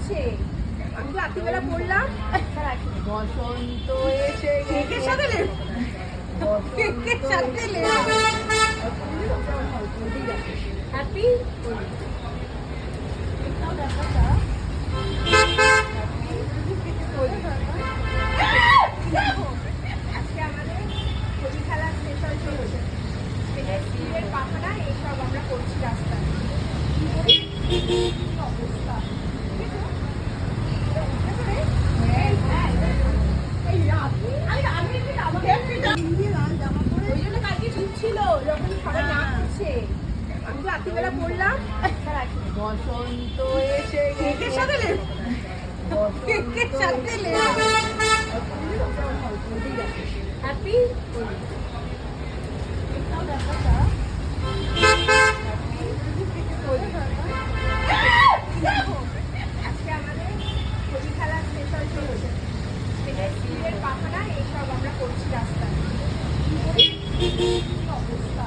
করছে? আমি তো রাত্রিবেলা পড়লাম বসন্ত এসে কেকের সাথে হ্যাপি আজকে আমাদের ছবি খেলার স্পেশাল চলছে। স্টিলের পাখনা এইসব আমরা করছি রাস্তায়। অবস্থা ওই জন্য কালকে ঠিক ছিল যখন সবাই না করছে। আমি তো রাত্রিবেলা পড়লাম বসন্ত এসে কেকের সাথে হ্যাপি আজকে আমাদের ছবি খেলার স্পেশাল চলছে। স্টিলের পাখনা এইসব আমরা করছি রাস্তায়। অবস্থা